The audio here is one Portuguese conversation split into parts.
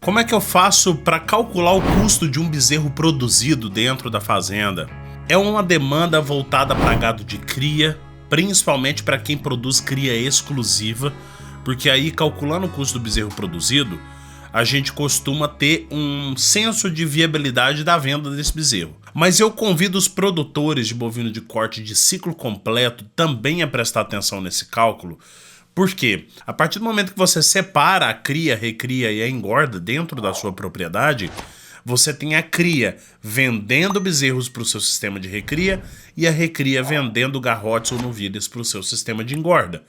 Como é que eu faço para calcular o custo de um bezerro produzido dentro da fazenda? É uma demanda voltada para gado de cria, principalmente para quem produz cria exclusiva, porque aí calculando o custo do bezerro produzido, a gente costuma ter um senso de viabilidade da venda desse bezerro. Mas eu convido os produtores de bovino de corte de ciclo completo também a prestar atenção nesse cálculo, porque a partir do momento que você separa a cria, recria e a engorda dentro da sua propriedade, você tem a cria vendendo bezerros para o seu sistema de recria e a recria vendendo garrotes ou novilhas para o seu sistema de engorda.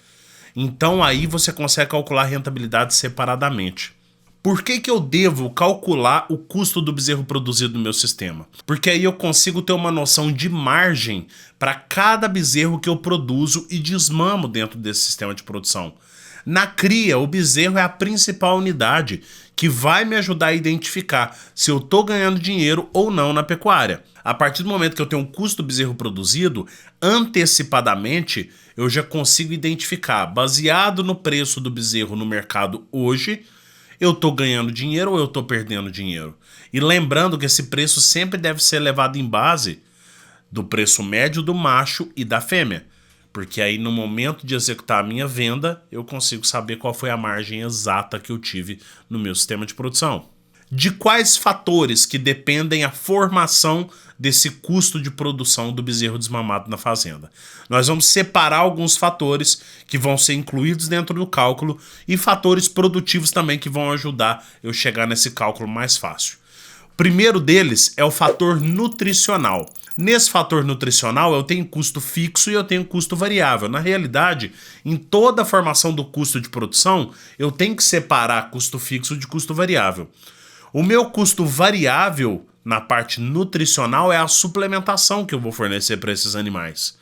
Então aí você consegue calcular a rentabilidade separadamente. Por que eu devo calcular o custo do bezerro produzido no meu sistema? Porque aí eu consigo ter uma noção de margem para cada bezerro que eu produzo e desmamo dentro desse sistema de produção. Na cria, o bezerro é a principal unidade que vai me ajudar a identificar se eu estou ganhando dinheiro ou não na pecuária. A partir do momento que eu tenho um custo do bezerro produzido, antecipadamente eu já consigo identificar, baseado no preço do bezerro no mercado hoje, eu estou ganhando dinheiro ou eu estou perdendo dinheiro? E lembrando que esse preço sempre deve ser levado em base do preço médio do macho e da fêmea. Porque aí no momento de executar a minha venda, eu consigo saber qual foi a margem exata que eu tive no meu sistema de produção. De quais fatores que dependem a formação desse custo de produção do bezerro desmamado na fazenda? Nós vamos separar alguns fatores que vão ser incluídos dentro do cálculo e fatores produtivos também que vão ajudar eu chegar nesse cálculo mais fácil. O primeiro deles é o fator nutricional. Nesse fator nutricional eu tenho custo fixo e eu tenho custo variável. Na realidade, em toda a formação do custo de produção, eu tenho que separar custo fixo de custo variável. O meu custo variável na parte nutricional é a suplementação que eu vou fornecer para esses animais.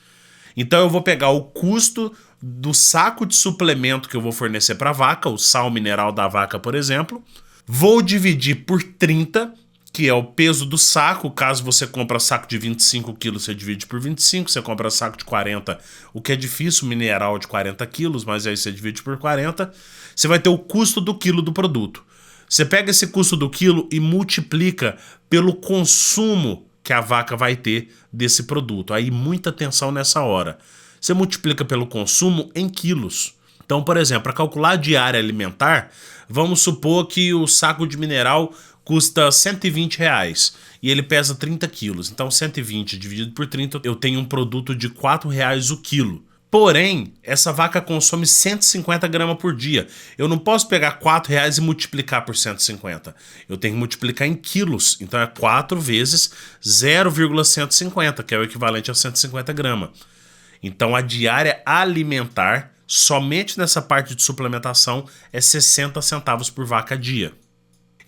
Então eu vou pegar o custo do saco de suplemento que eu vou fornecer para a vaca, o sal mineral da vaca, por exemplo, vou dividir por 30, que é o peso do saco. Caso você compra saco de 25 quilos, você divide por 25, você compra saco de 40, o que é difícil, mineral de 40 quilos, mas aí você divide por 40, você vai ter o custo do quilo do produto. Você pega esse custo do quilo e multiplica pelo consumo que a vaca vai ter desse produto. Aí muita atenção nessa hora. Você multiplica pelo consumo em quilos. Então, por exemplo, para calcular a diária alimentar, vamos supor que o saco de mineral custa R$120 e ele pesa 30 quilos. Então 120 dividido por 30, eu tenho um produto de R$4 o quilo. Porém, essa vaca consome 150 gramas por dia. Eu não posso pegar R$4 e multiplicar por 150. Eu tenho que multiplicar em quilos. Então é 4 vezes 0,150, que é o equivalente a 150 gramas. Então a diária alimentar, somente nessa parte de suplementação, é 60 centavos por vaca dia.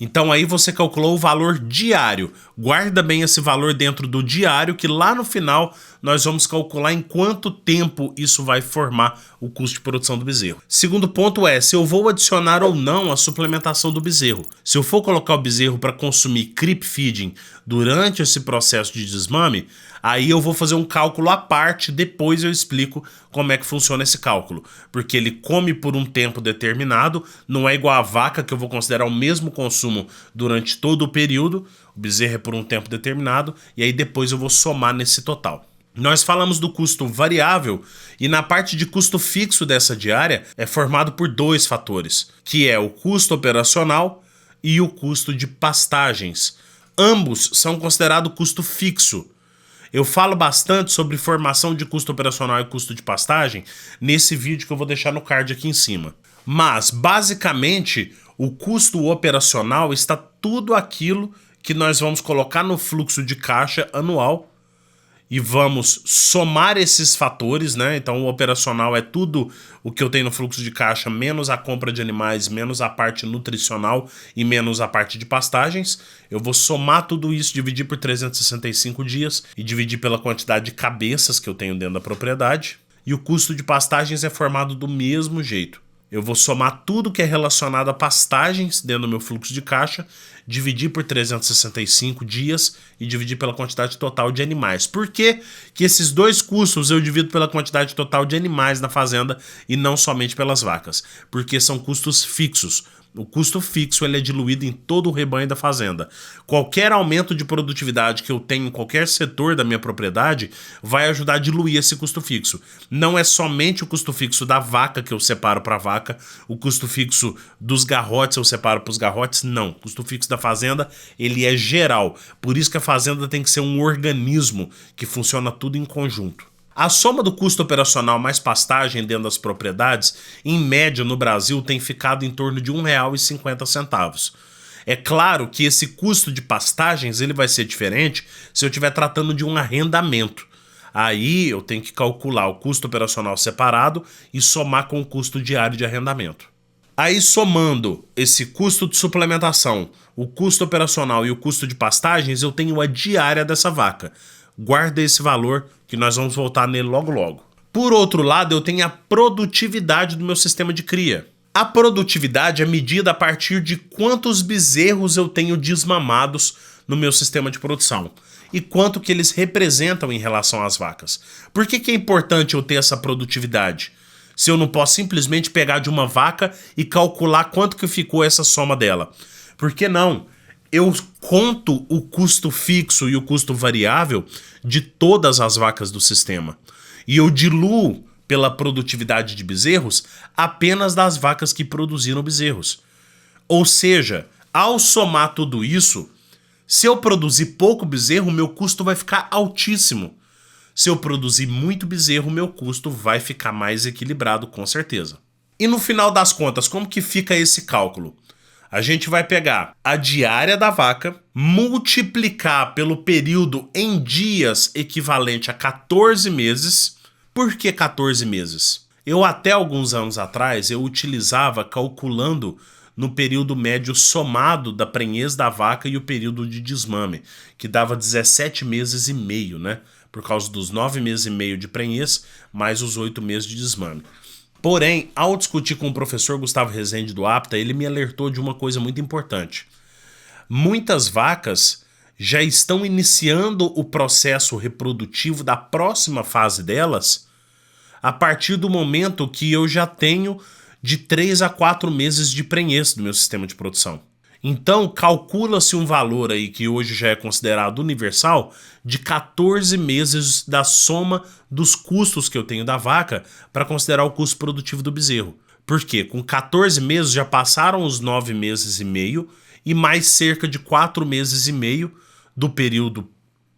Então aí você calculou o valor diário. Guarda bem esse valor dentro do diário, que lá no final nós vamos calcular em quanto tempo isso vai formar o custo de produção do bezerro. Segundo ponto é se eu vou adicionar ou não a suplementação do bezerro. Se eu for colocar o bezerro para consumir creep feeding durante esse processo de desmame, aí eu vou fazer um cálculo à parte, depois eu explico como é que funciona esse cálculo. Porque ele come por um tempo determinado, não é igual a vaca, que eu vou considerar o mesmo consumo durante todo o período, o bezerro é por um tempo determinado, e aí depois eu vou somar nesse total. Nós falamos do custo variável e na parte de custo fixo dessa diária é formado por dois fatores, que é o custo operacional e o custo de pastagens. Ambos são considerados custo fixo. Eu falo bastante sobre formação de custo operacional e custo de pastagem nesse vídeo que eu vou deixar no card aqui em cima. Mas, basicamente, o custo operacional está tudo aquilo que nós vamos colocar no fluxo de caixa anual e vamos somar esses fatores, né? Então o operacional é tudo o que eu tenho no fluxo de caixa, menos a compra de animais, menos a parte nutricional e menos a parte de pastagens. Eu vou somar tudo isso, dividir por 365 dias e dividir pela quantidade de cabeças que eu tenho dentro da propriedade. E o custo de pastagens é formado do mesmo jeito. Eu vou somar tudo que é relacionado a pastagens dentro do meu fluxo de caixa, dividir por 365 dias e dividir pela quantidade total de animais. Por que que esses dois custos eu divido pela quantidade total de animais na fazenda e não somente pelas vacas? Porque são custos fixos. O custo fixo ele é diluído em todo o rebanho da fazenda. Qualquer aumento de produtividade que eu tenho em qualquer setor da minha propriedade vai ajudar a diluir esse custo fixo. Não é somente o custo fixo da vaca que eu separo para a vaca, o custo fixo dos garrotes eu separo para os garrotes, não. O custo fixo da fazenda ele é geral. Por isso que a fazenda tem que ser um organismo que funciona tudo em conjunto. A soma do custo operacional mais pastagem dentro das propriedades, em média no Brasil, tem ficado em torno de R$ 1,50. É claro que esse custo de pastagens ele vai ser diferente se eu estiver tratando de um arrendamento. Aí eu tenho que calcular o custo operacional separado e somar com o custo diário de arrendamento. Aí somando esse custo de suplementação, o custo operacional e o custo de pastagens, eu tenho a diária dessa vaca. Guarda esse valor que nós vamos voltar nele logo logo. Por outro lado, eu tenho a produtividade do meu sistema de cria. A produtividade é medida a partir de quantos bezerros eu tenho desmamados no meu sistema de produção e quanto que eles representam em relação às vacas. Por que é importante eu ter essa produtividade? Se eu não posso simplesmente pegar de uma vaca e calcular quanto que ficou essa soma dela. Por que não? Eu conto o custo fixo e o custo variável de todas as vacas do sistema. E eu diluo pela produtividade de bezerros apenas das vacas que produziram bezerros. Ou seja, ao somar tudo isso, se eu produzir pouco bezerro, meu custo vai ficar altíssimo. Se eu produzir muito bezerro, meu custo vai ficar mais equilibrado, com certeza. E no final das contas, como que fica esse cálculo? A gente vai pegar a diária da vaca, multiplicar pelo período em dias equivalente a 14 meses. Por que 14 meses? Eu até alguns anos atrás, eu utilizava calculando no período médio somado da prenhez da vaca e o período de desmame, que dava 17 meses e meio, né? Por causa dos 9 meses e meio de prenhez, mais os 8 meses de desmame. Porém, ao discutir com o professor Gustavo Rezende do APTA, ele me alertou de uma coisa muito importante. Muitas vacas já estão iniciando o processo reprodutivo da próxima fase delas a partir do momento que eu já tenho de 3 a 4 meses de prenhez do meu sistema de produção. Então, calcula-se um valor aí que hoje já é considerado universal de 14 meses da soma dos custos que eu tenho da vaca para considerar o custo produtivo do bezerro. Por quê? Com 14 meses já passaram os 9 meses e meio e mais cerca de 4 meses e meio do período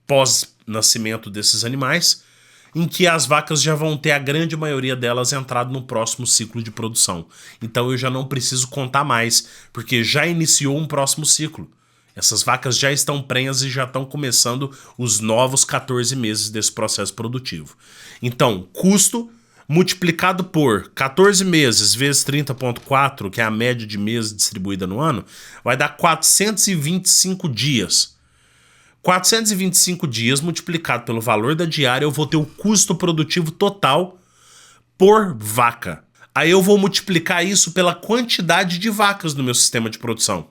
pós-nascimento desses animais, em que as vacas já vão ter a grande maioria delas entrado no próximo ciclo de produção. Então eu já não preciso contar mais, porque já iniciou um próximo ciclo. Essas vacas já estão prenhas e já estão começando os novos 14 meses desse processo produtivo. Então, custo multiplicado por 14 meses vezes 30,4, que é a média de meses distribuída no ano, vai dar 425 dias. 425 dias multiplicado pelo valor da diária, eu vou ter o custo produtivo total por vaca. Aí eu vou multiplicar isso pela quantidade de vacas no meu sistema de produção.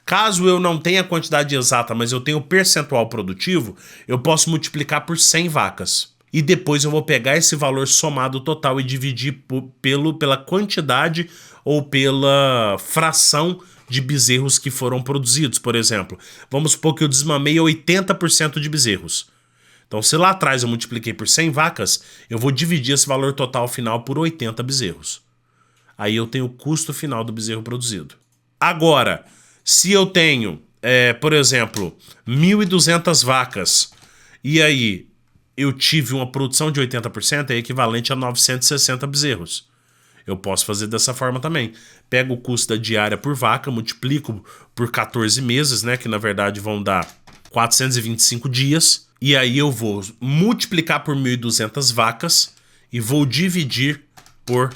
Caso eu não tenha a quantidade exata, mas eu tenho o percentual produtivo, eu posso multiplicar por 100 vacas. E depois eu vou pegar esse valor somado total e dividir pela quantidade ou pela fração de bezerros que foram produzidos, por exemplo. Vamos supor que eu desmamei 80% de bezerros. Então, se lá atrás eu multipliquei por 100 vacas, eu vou dividir esse valor total final por 80 bezerros. Aí eu tenho o custo final do bezerro produzido. Agora, se eu tenho, por exemplo, 1.200 vacas, e aí eu tive uma produção de 80%, é equivalente a 960 bezerros. Eu posso fazer dessa forma também. Pego o custo da diária por vaca, multiplico por 14 meses, né, que na verdade vão dar 425 dias, e aí eu vou multiplicar por 1.200 vacas e vou dividir por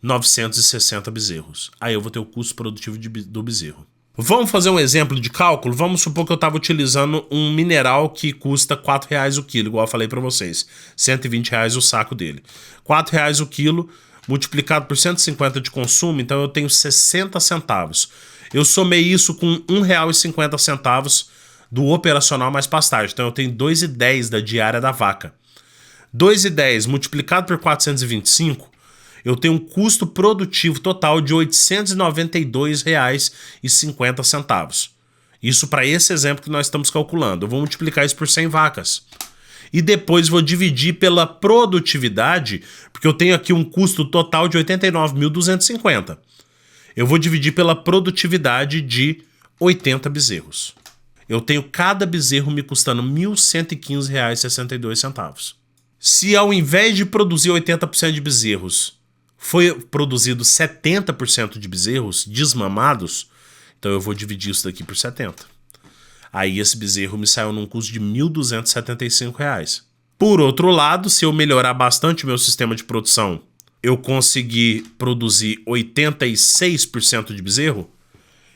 960 bezerros. Aí eu vou ter o custo produtivo do bezerro. Vamos fazer um exemplo de cálculo? Vamos supor que eu estava utilizando um mineral que custa R$4 o quilo, igual eu falei para vocês. R$120 o saco dele. R$4 o quilo, multiplicado por 150 de consumo, então eu tenho 60 centavos. Eu somei isso com R$1,50 do operacional mais pastagem, então eu tenho 2,10 da diária da vaca. 2,10 multiplicado por 425, eu tenho um custo produtivo total de R$ 892,50. Isso para esse exemplo que nós estamos calculando. Eu vou multiplicar isso por 100 vacas. E depois vou dividir pela produtividade, porque eu tenho aqui um custo total de R$ 89.250. Eu vou dividir pela produtividade de 80 bezerros. Eu tenho cada bezerro me custando R$ 1.115,62. Se ao invés de produzir 80% de bezerros, foi produzido 70% de bezerros desmamados, então eu vou dividir isso daqui por 70. Aí esse bezerro me saiu num custo de R$ 1.275. Por outro lado, se eu melhorar bastante o meu sistema de produção, eu conseguir produzir 86% de bezerro,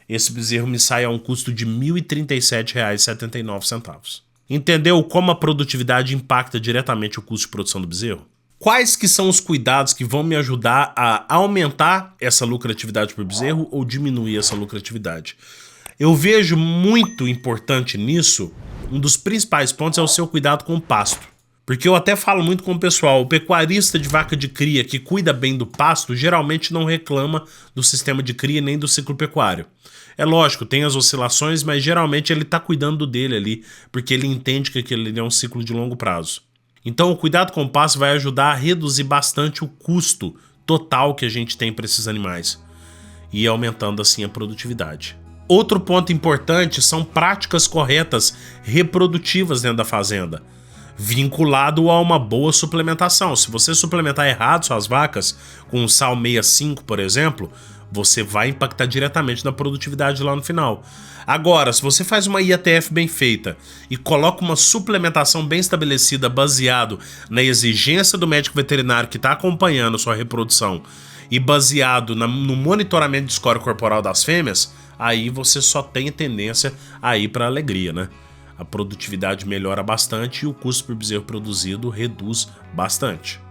esse bezerro me sai a um custo de R$ 1.037,79. Entendeu como a produtividade impacta diretamente o custo de produção do bezerro? Quais que são os cuidados que vão me ajudar a aumentar essa lucratividade por bezerro ou diminuir essa lucratividade? Eu vejo muito importante nisso, um dos principais pontos é o seu cuidado com o pasto. Porque eu até falo muito com o pessoal, o pecuarista de vaca de cria que cuida bem do pasto geralmente não reclama do sistema de cria nem do ciclo pecuário. É lógico, tem as oscilações, mas geralmente ele está cuidando dele ali, porque ele entende que aquele é um ciclo de longo prazo. Então o cuidado com o pasto vai ajudar a reduzir bastante o custo total que a gente tem para esses animais e aumentando assim a produtividade. Outro ponto importante são práticas corretas reprodutivas dentro da fazenda, vinculado a uma boa suplementação. Se você suplementar errado suas vacas, com sal 65, por exemplo, você vai impactar diretamente na produtividade lá no final. Agora, se você faz uma IATF bem feita e coloca uma suplementação bem estabelecida baseado na exigência do médico veterinário que está acompanhando a sua reprodução e baseado no monitoramento de score corporal das fêmeas, aí você só tem tendência a ir para a alegria, né? A produtividade melhora bastante e o custo por bezerro produzido reduz bastante.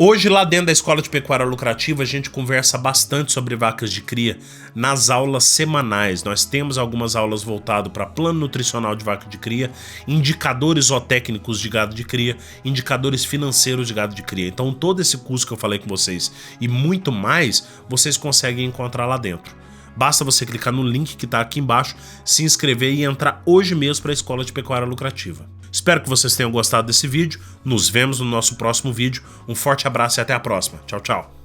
Hoje, lá dentro da Escola de Pecuária Lucrativa, a gente conversa bastante sobre vacas de cria nas aulas semanais. Nós temos algumas aulas voltadas para plano nutricional de vaca de cria, indicadores zootécnicos de gado de cria, indicadores financeiros de gado de cria. Então, todo esse curso que eu falei com vocês e muito mais, vocês conseguem encontrar lá dentro. Basta você clicar no link que está aqui embaixo, se inscrever e entrar hoje mesmo para a Escola de Pecuária Lucrativa. Espero que vocês tenham gostado desse vídeo. Nos vemos no nosso próximo vídeo. Um forte abraço e até a próxima. Tchau, tchau.